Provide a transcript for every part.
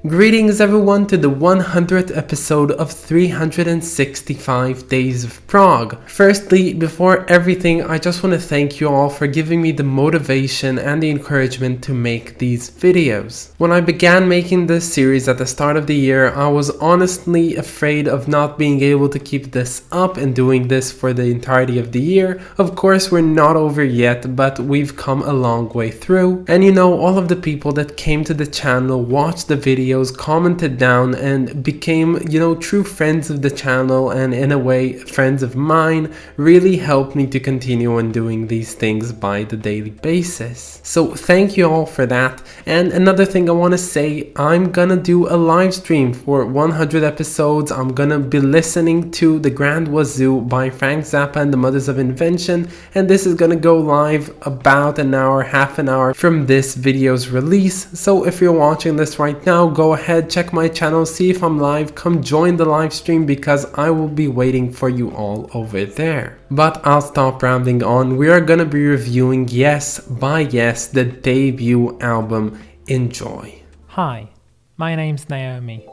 Greetings everyone to the 100th episode of 365 Days of Prog. Firstly, before everything, I just want to thank you all for giving me the motivation and the encouragement to make these videos. When I began making this series at the start of the year, I was honestly afraid of not being able to keep this up and doing this for the entirety of the year. Of course, we're not over yet, but we've come a long way through. And you know, all of the people that came to the channel, watched the videos, commented down and became, true friends of the channel and in a way friends of mine really helped me to continue on doing these things by the daily basis. So thank you all for that. And another thing I want to say, I'm gonna do a live stream for 100 episodes. I'm gonna be listening to The Grand Wazoo by Frank Zappa and the Mothers of Invention, and this is gonna go live about an hour, half an hour from this video's release. So if you're watching this right now, go ahead, check my channel, see if I'm live, come join the live stream because I will be waiting for you all over there. But I'll stop rambling on. We are gonna be reviewing Yes by Yes, the debut album. Enjoy. Hi, my name's Naomi.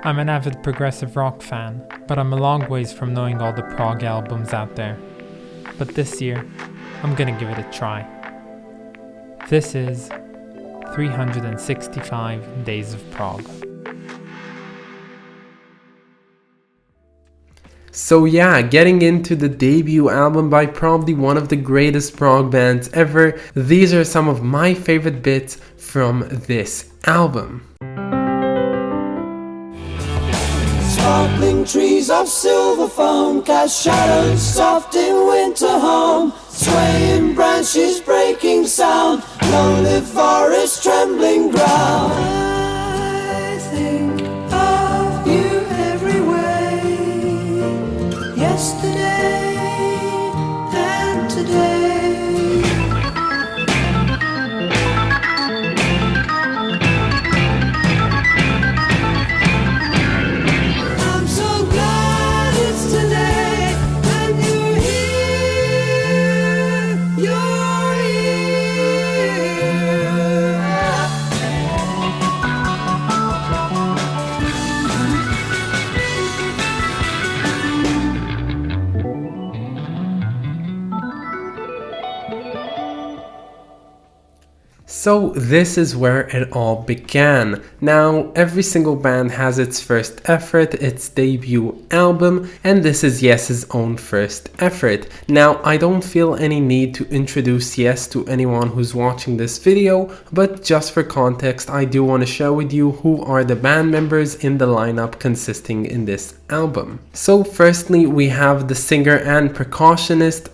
I'm an avid progressive rock fan, but I'm a long ways from knowing all the prog albums out there. But this year, I'm gonna give it a try. This is 365 Days of Prog. So yeah, getting into the debut album by probably one of the greatest prog bands ever, these are some of my favorite bits from this album. Sparkling trees of silver foam cast shadows soft in winter home. Swaying branches breaking sound, lonely forest trembling ground. I think of you every way, yesterday and today. I'm so glad it's today and you're here, you're here. So this is where it all began. Now, every single band has its first effort, its debut album, and this is Yes's own first effort. Now, I don't feel any need to introduce Yes to anyone who's watching this video, but just for context, I do want to share with you who are the band members in the lineup consisting in this album. So firstly, we have the singer and percussionist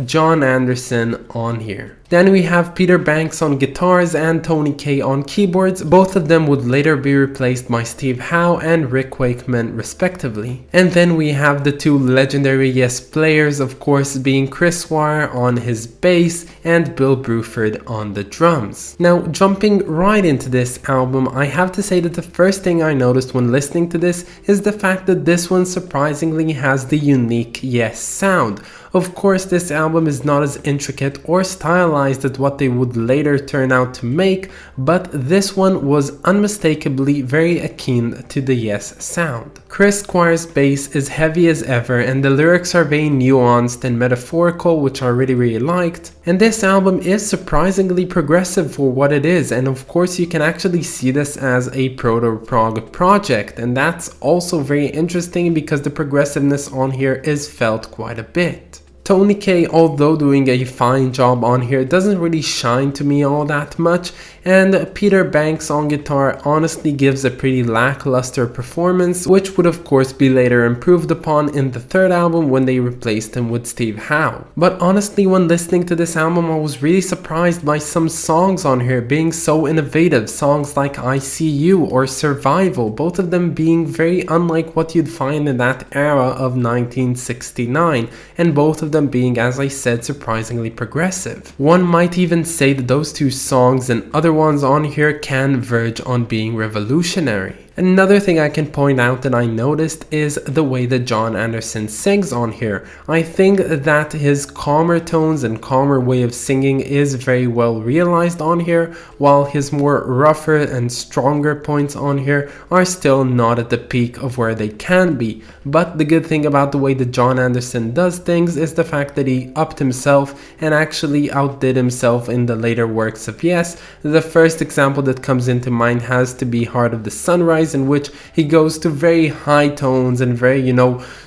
John Anderson on here. Then we have Peter Banks on guitars and Tony Kaye on keyboards. Both of them would later be replaced by Steve Howe and Rick Wakeman respectively. And then we have the two legendary Yes players, of course, being Chris Wire on his bass and Bill Bruford on the drums. Now, jumping right into this album, I have to say that the first thing I noticed when listening to this is the fact that this one surprisingly has the unique Yes sound. Of course, this album is not as intricate or stylized as what they would later turn out to make, but this one was unmistakably very akin to the Yes sound. Chris Squire's bass is heavy as ever and the lyrics are very nuanced and metaphorical, which I really liked. And this album is surprisingly progressive for what it is, and of course you can actually see this as a proto-prog project, and that's also very interesting because the progressiveness on here is felt quite a bit. Tony Kaye, although doing a fine job on here, doesn't really shine to me all that much, and Peter Banks on guitar honestly gives a pretty lackluster performance, which would of course be later improved upon in the third album when they replaced him with Steve Howe. But honestly, when listening to this album, I was really surprised by some songs on here being so innovative. Songs like I See You or Survival, both of them being very unlike what you'd find in that era of 1969, and both of them being, as I said, surprisingly progressive. One might even say that those two songs and other ones on here can verge on being revolutionary. Another thing I can point out that I noticed is the way that Jon Anderson sings on here. I think that his calmer tones and calmer way of singing is very well realized on here, while his more rougher and stronger points on here are still not at the peak of where they can be. But the good thing about the way that Jon Anderson does things is the fact that he upped himself and actually outdid himself in the later works of Yes. The first example that comes into mind has to be Heart of the Sunrise, in which he goes to very high tones and very,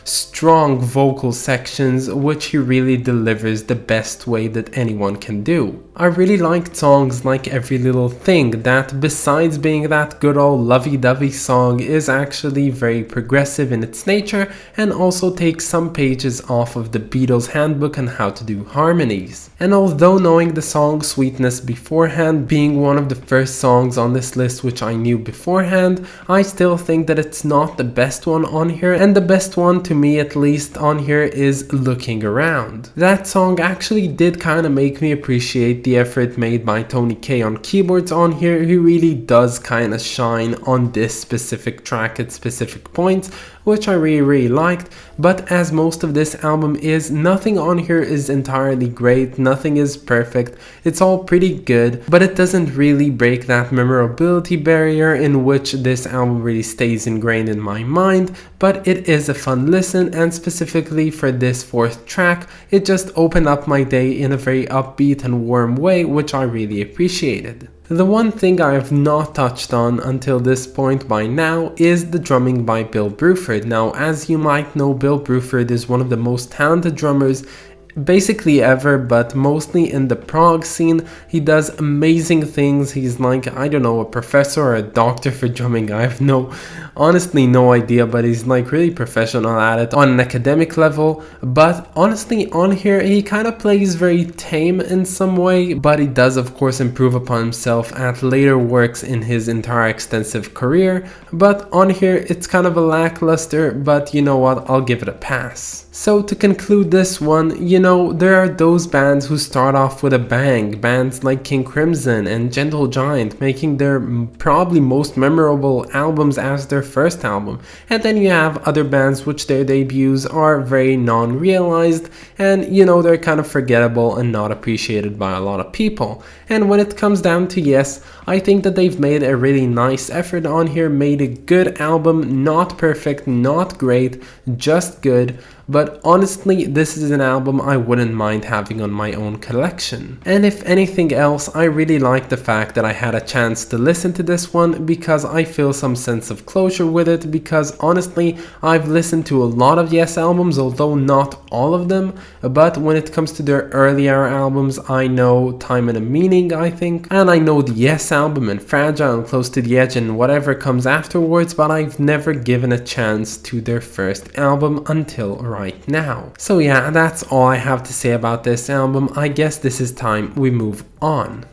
strong vocal sections, which he really delivers the best way that anyone can do. I really liked songs like Every Little Thing that, besides being that good old lovey-dovey song, is actually very progressive in its nature and also takes some pages off of the Beatles handbook on how to do harmonies. And although knowing the song Sweetness beforehand, being one of the first songs on this list which I knew beforehand, I still think that it's not the best one on here, and the best one to me at least on here is Looking Around. That song actually did kind of make me appreciate the effort made by Tony K on keyboards on here. He really does kind of shine on this specific track at specific points, which I really liked. But as most of this album is, nothing on here is entirely great, nothing is perfect, it's all pretty good, but it doesn't really break that memorability barrier in which this album really stays ingrained in my mind. But it is a fun listen, and specifically for this fourth track, it just opened up my day in a very upbeat and warm way, which I really appreciated. The one thing I have not touched on until this point by now is the drumming by Bill Bruford. Now, as you might know, Bill Bruford is one of the most talented drummers basically ever, but mostly in the prog scene. He does amazing things. He's like, I don't know, a professor or a doctor for drumming. I have honestly no idea, but he's like really professional at it on an academic level. But honestly, on here he kind of plays very tame in some way, but he does of course improve upon himself at later works in his entire extensive career. But on here it's kind of a lackluster, but you know what, I'll give it a pass. So to conclude this one, there are those bands who start off with a bang, bands like King Crimson and Gentle Giant making their probably most memorable albums as their first album, and then you have other bands which their debuts are very non-realized and they're kind of forgettable and not appreciated by a lot of people. And when it comes down to Yes, I think that they've made a really nice effort on here, made a good album, not perfect, not great, just good. But honestly, this is an album I wouldn't mind having on my own collection. And if anything else, I really like the fact that I had a chance to listen to this one, because I feel some sense of closure with it, because honestly, I've listened to a lot of Yes albums, although not all of them, but when it comes to their earlier albums, I know Time and a Meaning, I think, and I know the Yes album and Fragile and Close to the Edge and whatever comes afterwards, but I've never given a chance to their first album until right now. So yeah, that's all I have to say about this album. I guess this is time we move on.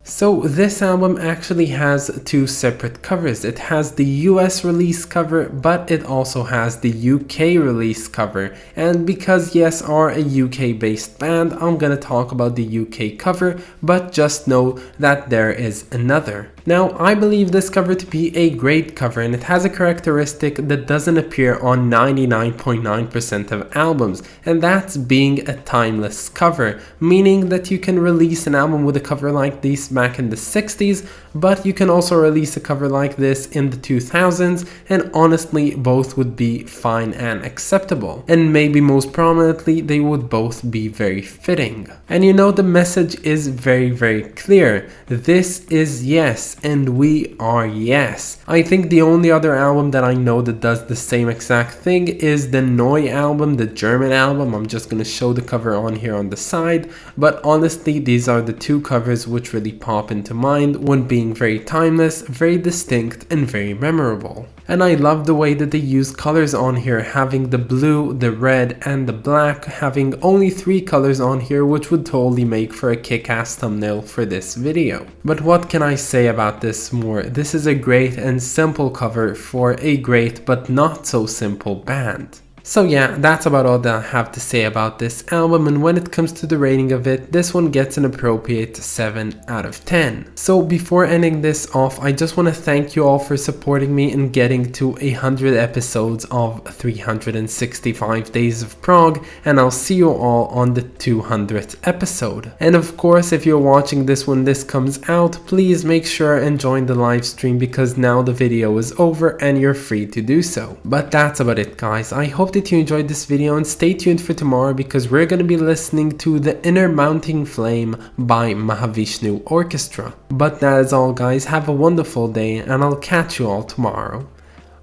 So this album actually has two separate covers. It has the US release cover, but it also has the UK release cover. And because Yes are a UK based band, I'm gonna talk about the UK cover, but just know that there is another. Now, I believe this cover to be a great cover, and it has a characteristic that doesn't appear on 99.9% of albums, and that's being a timeless cover, meaning that you can release an album with a cover like this back in the 60s, but you can also release a cover like this in the 2000s, and honestly, both would be fine and acceptable. And maybe most prominently, they would both be very fitting. And the message is very, very clear. This is Yes, and we are Yes. I think the only other album that I know that does the same exact thing is the Neu album, the German album. I'm just gonna show the cover on here on the side, but honestly, these are the two covers which really pop into mind when being very timeless, very distinct, and very memorable. And I love the way that they use colors on here, having the blue, the red, and the black, having only 3 colors on here, which would totally make for a kick-ass thumbnail for this video. But what can I say about this more? This is a great and simple cover for a great but not so simple band. So yeah, that's about all that I have to say about this album, and when it comes to the rating of it, this one gets an appropriate 7 out of 10. So before ending this off, I just want to thank you all for supporting me in getting to 100 episodes of 365 Days of Prog, and I'll see you all on the 200th episode. And of course, if you're watching this when this comes out, please make sure and join the live stream, because now the video is over and you're free to do so. But that's about it, guys. I hope that you enjoyed this video, and stay tuned for tomorrow because we're going to be listening to The Inner Mounting Flame by Mahavishnu Orchestra. But that is all, guys. Have a wonderful day, and I'll catch you all tomorrow.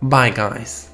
Bye, guys.